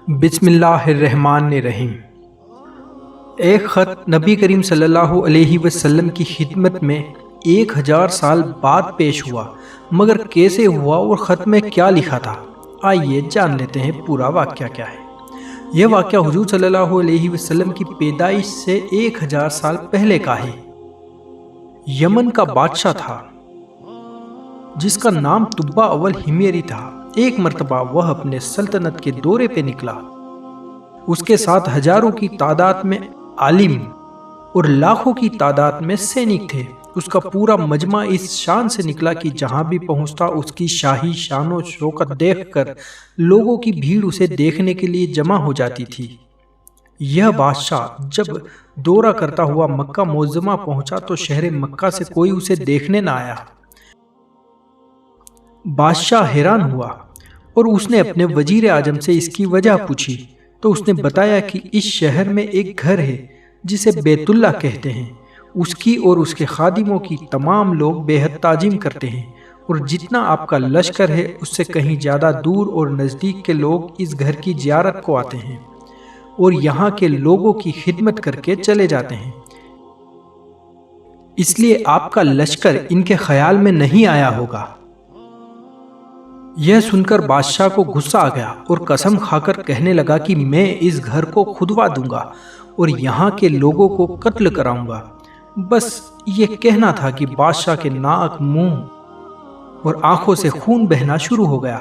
بسم اللہ الرحمن الرحیم۔ ایک خط نبی کریم صلی اللہ علیہ وسلم کی خدمت میں 1000 سال بعد پیش ہوا، مگر کیسے ہوا اور خط میں کیا لکھا تھا؟ آئیے جان لیتے ہیں پورا واقعہ کیا ہے۔ یہ واقعہ حضور صلی اللہ علیہ وسلم کی پیدائش سے 1000 سال پہلے کا ہے۔ یمن کا بادشاہ تھا جس کا نام طبع اول ہمیری تھا۔ ایک مرتبہ وہ اپنے سلطنت کے دورے پہ نکلا۔ اس کے ساتھ ہزاروں کی تعداد میں عالم اور لاکھوں کی تعداد میں سینک تھے۔ اس کا پورا مجمع اس شان سے نکلا کہ جہاں بھی پہنچتا اس کی شاہی شان و شوکت دیکھ کر لوگوں کی بھیڑ اسے دیکھنے کے لیے جمع ہو جاتی تھی۔ یہ بادشاہ جب دورہ کرتا ہوا مکہ معظمہ پہنچا تو شہر مکہ سے کوئی اسے دیکھنے نہ آیا۔ بادشاہ حیران ہوا اور اس نے اپنے وزیر اعظم سے اس کی وجہ پوچھی تو اس نے بتایا کہ اس شہر میں ایک گھر ہے جسے بیت اللہ کہتے ہیں، اس کی اور اس کے خادموں کی تمام لوگ بے حد تعظیم کرتے ہیں، اور جتنا آپ کا لشکر ہے اس سے کہیں زیادہ دور اور نزدیک کے لوگ اس گھر کی زیارت کو آتے ہیں اور یہاں کے لوگوں کی خدمت کر کے چلے جاتے ہیں، اس لیے آپ کا لشکر ان کے خیال میں نہیں آیا ہوگا۔ یہ سن کر بادشاہ کو غصہ آ گیا اور قسم کھا کر کہنے لگا کہ میں اس گھر کو کھدوا دوں گا اور یہاں کے لوگوں کو قتل کراؤں گا۔ بس یہ کہنا تھا کہ بادشاہ کے ناک، منہ اور آنکھوں سے خون بہنا شروع ہو گیا۔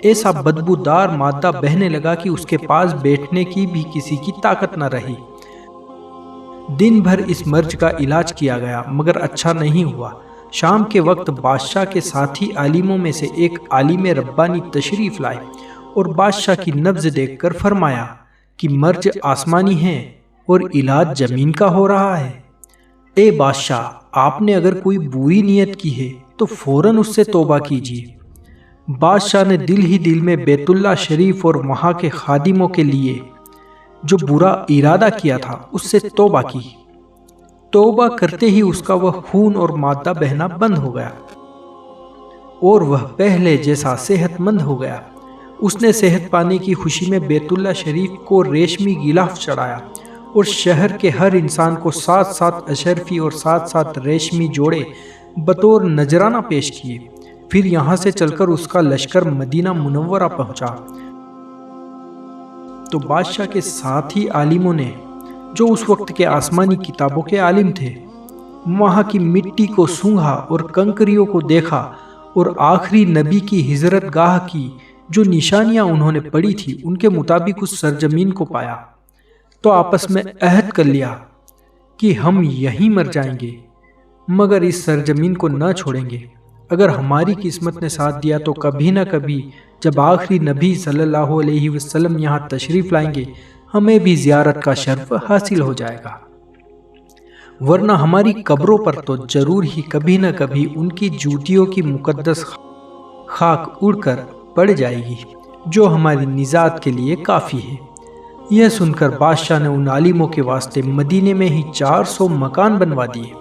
ایسا بدبودار مادہ بہنے لگا کہ اس کے پاس بیٹھنے کی بھی کسی کی طاقت نہ رہی۔ دن بھر اس مرض کا علاج کیا گیا مگر اچھا نہیں ہوا۔ شام کے وقت بادشاہ کے ساتھی عالموں میں سے ایک عالم ربانی تشریف لائے اور بادشاہ کی نبض دیکھ کر فرمایا کہ مرض آسمانی ہے اور علاج زمین کا ہو رہا ہے۔ اے بادشاہ، آپ نے اگر کوئی بری نیت کی ہے تو فوراً اس سے توبہ کیجیے۔ بادشاہ نے دل ہی دل میں بیت اللہ شریف اور وہاں کے خادموں کے لیے جو برا ارادہ کیا تھا اس سے توبہ کی۔ توبہ کرتے ہی اس کا وہ خون اور مادہ بہنا بند ہو گیا اور وہ پہلے جیسا صحت مند ہو گیا۔ اس نے صحت پانے کی خوشی میں بیت اللہ شریف کو ریشمی غلاف چڑھایا اور شہر کے ہر انسان کو 7 اشرفی اور 7 ریشمی جوڑے بطور نذرانہ پیش کیے۔ پھر یہاں سے چل کر اس کا لشکر مدینہ منورہ پہنچا تو بادشاہ کے ساتھی عالموں نے، جو اس وقت کے آسمانی کتابوں کے عالم تھے، وہاں کی مٹی کو سونگھا اور کنکریوں کو دیکھا اور آخری نبی کی ہجرت گاہ کی جو نشانیاں انہوں نے پڑھی تھی ان کے مطابق اس سرزمین کو پایا، تو آپس میں عہد کر لیا کہ ہم یہیں مر جائیں گے مگر اس سرزمین کو نہ چھوڑیں گے۔ اگر ہماری قسمت نے ساتھ دیا تو کبھی نہ کبھی جب آخری نبی صلی اللہ علیہ وسلم یہاں تشریف لائیں گے ہمیں بھی زیارت کا شرف حاصل ہو جائے گا، ورنہ ہماری قبروں پر تو ضرور ہی کبھی نہ کبھی ان کی جوتیوں کی مقدس خاک اڑ کر پڑ جائے گی جو ہماری نجات کے لیے کافی ہے۔ یہ سن کر بادشاہ نے ان عالموں کے واسطے مدینے میں ہی 400 مکان بنوا دیے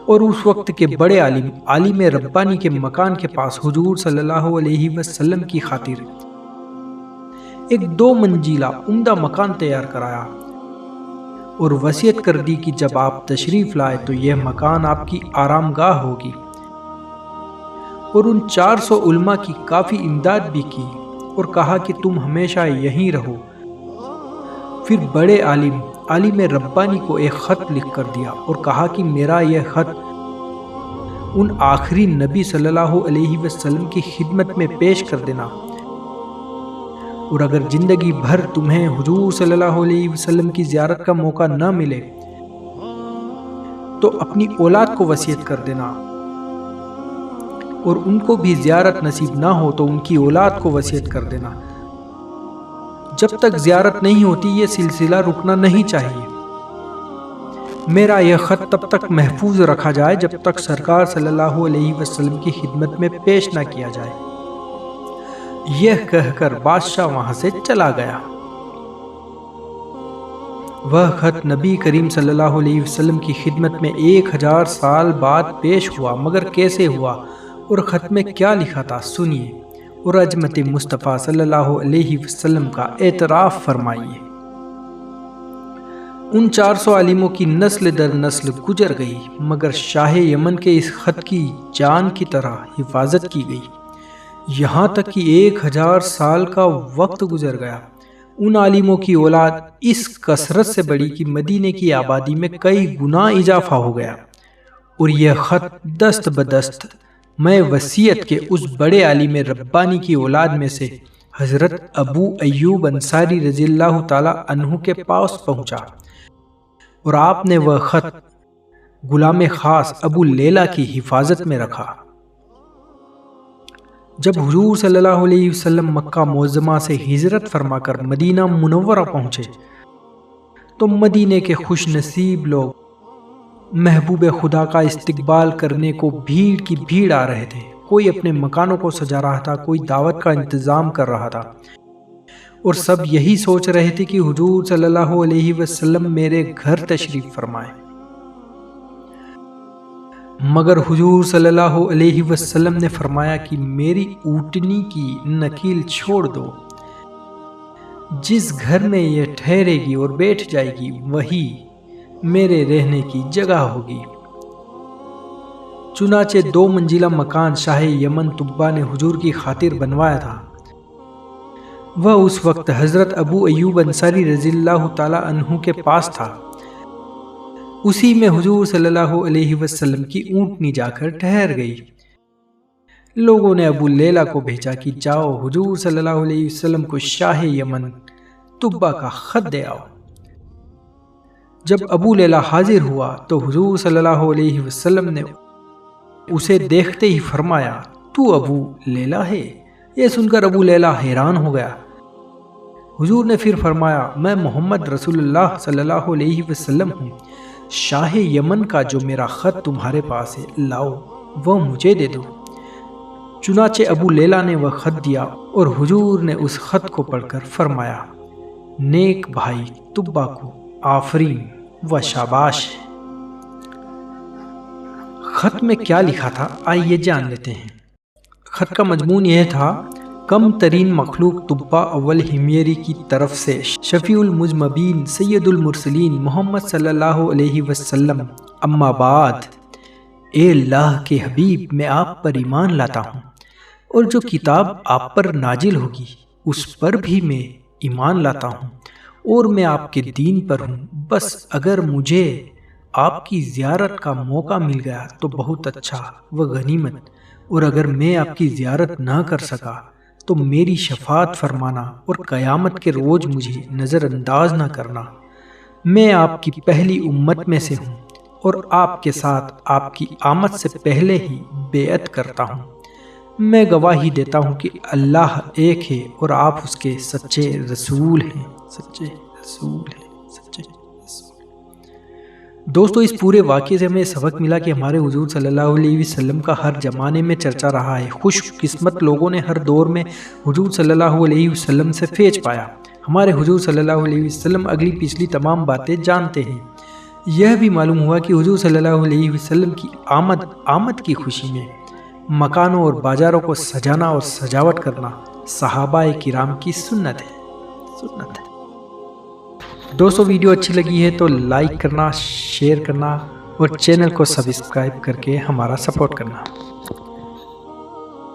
اور اس وقت کے بڑے عالم ربانی کے مکان کے پاس حضور صلی اللہ علیہ وسلم کی خاطر ایک 2 منزلہ عمدہ مکان تیار کرایا اور وصیت کر دی کہ جب آپ تشریف لائے تو یہ مکان آپ کی آرام گاہ ہوگی، اور ان 400 علماء کی کافی امداد بھی کی اور کہا کہ تم ہمیشہ یہیں رہو۔ پھر بڑے عالم ربانی کو ایک خط لکھ کر دیا اور کہا کہ میرا یہ خط ان آخری نبی صلی اللہ علیہ وسلم کی خدمت میں پیش کر دینا، اور اگر زندگی بھر تمہیں حضور صلی اللہ علیہ وسلم کی زیارت کا موقع نہ ملے تو اپنی اولاد کو وصیت کر دینا، اور ان کو بھی زیارت نصیب نہ ہو تو ان کی اولاد کو وصیت کر دینا۔ جب تک زیارت نہیں ہوتی یہ سلسلہ رکنا نہیں چاہیے۔ میرا یہ خط تب تک محفوظ رکھا جائے جب تک سرکار صلی اللہ علیہ وسلم کی خدمت میں پیش نہ کیا جائے۔ یہ کہہ کر بادشاہ وہاں سے چلا گیا۔ وہ خط نبی کریم صلی اللہ علیہ وسلم کی خدمت میں 1000 سال بعد پیش ہوا، مگر کیسے ہوا اور خط میں کیا لکھا تھا سنیے۔ اور عظمت مصطفیٰ صلی اللہ علیہ وسلم کا اعتراف فرمائیے۔ ان 400 عالموں کی نسل در نسل گزر گئی، مگر شاہ یمن کے اس خط کی جان کی طرح حفاظت کی گئی، یہاں تک کہ 1000 سال کا وقت گزر گیا۔ ان عالموں کی اولاد اس کثرت سے بڑی کہ مدینے کی آبادی میں کئی گنا اضافہ ہو گیا، اور یہ خط دست بدست میں وصیت کے اس بڑے عالم ربانی کی اولاد میں سے حضرت ابو ایوب انصاری رضی اللہ تعالی عنہ کے پاس پہنچا، اور آپ نے وہ خط غلام خاص ابو لیلہ کی حفاظت میں رکھا۔ جب حضور صلی اللہ علیہ وسلم مکہ معظمہ سے ہجرت فرما کر مدینہ منورہ پہنچے تو مدینے کے خوش نصیب لوگ محبوب خدا کا استقبال کرنے کو بھیڑ کی بھیڑ آ رہے تھے۔ کوئی اپنے مکانوں کو سجا رہا تھا، کوئی دعوت کا انتظام کر رہا تھا، اور سب یہی سوچ رہے تھے کہ حضور صلی اللہ علیہ وسلم میرے گھر تشریف فرمائیں۔ مگر حضور صلی اللہ علیہ وسلم نے فرمایا کہ میری اونٹنی کی نکیل چھوڑ دو، جس گھر میں یہ ٹھہرے گی اور بیٹھ جائے گی وہی میرے رہنے کی جگہ ہوگی۔ چنانچہ 2 منزلہ مکان شاہ یمن طبہ نے حضور کی خاطر بنوایا تھا۔ وہ اس وقت حضرت ابو ایوب انصاری رضی اللہ تعالی عنہ کے پاس تھا۔ اسی میں حضور صلی اللہ علیہ وسلم کی اونٹنی جا کر ٹھہر گئی۔ لوگوں نے ابو لیلہ کو بھیجا کہ جاؤ حضور صلی اللہ علیہ وسلم کو شاہ یمن طبہ کا خط دے آؤ۔ جب ابو لیلہ حاضر ہوا تو حضور صلی اللہ علیہ وسلم نے اسے دیکھتے ہی فرمایا، تو ابو لیلہ ہے؟ یہ سن کر ابو لیلہ حیران ہو گیا۔ حضور نے پھر فرمایا، میں محمد رسول اللہ صلی اللہ علیہ وسلم ہوں۔ شاہ یمن کا جو میرا خط تمہارے پاس ہے لاؤ، وہ مجھے دے دو۔ چنانچہ ابو لیلہ نے وہ خط دیا، اور حضور نے اس خط کو پڑھ کر فرمایا، نیک بھائی طبہ کو آفرین و شاباش۔ خط میں کیا لکھا تھا آئیے جان لیتے ہیں۔ خط کا مضمون یہ تھا، کم ترین مخلوق طبہ اول ہمیری کی طرف سے شفیع المذنبین سید المرسلین محمد صلی اللہ علیہ وسلم، اما بعد، اے اللہ کے حبیب، میں آپ پر ایمان لاتا ہوں، اور جو کتاب آپ پر نازل ہوگی اس پر بھی میں ایمان لاتا ہوں، اور میں آپ کے دین پر ہوں۔ بس اگر مجھے آپ کی زیارت کا موقع مل گیا تو بہت اچھا و غنیمت، اور اگر میں آپ کی زیارت نہ کر سکا تو میری شفاعت فرمانا، اور قیامت کے روز مجھے نظر انداز نہ کرنا۔ میں آپ کی پہلی امت میں سے ہوں، اور آپ کے ساتھ آپ کی آمد سے پہلے ہی بیعت کرتا ہوں۔ میں گواہی دیتا ہوں کہ اللہ ایک ہے، اور آپ اس کے سچے رسول ہیں، سچے رسول ہیں، سچے رسول۔ دوستو، اس پورے واقعے سے ہمیں سبق ملا کہ ہمارے حضور صلی اللہ علیہ وسلم کا ہر زمانے میں چرچا رہا ہے۔ خوش قسمت لوگوں نے ہر دور میں حضور صلی اللہ علیہ وسلم سے فیض پایا۔ ہمارے حضور صلی اللہ علیہ وسلم اگلی پچھلی تمام باتیں جانتے ہیں۔ یہ بھی معلوم ہوا کہ حضور صلی اللہ علیہ وسلم کی آمد کی خوشی میں مکانوں اور بازاروں کو سجانا اور سجاوٹ کرنا صحابہ کرام کی سنت ہے۔ دوستو، ویڈیو اچھی لگی ہے تو لائک کرنا، شیئر کرنا، اور چینل کو سبسکرائب کر کے ہمارا سپورٹ کرنا۔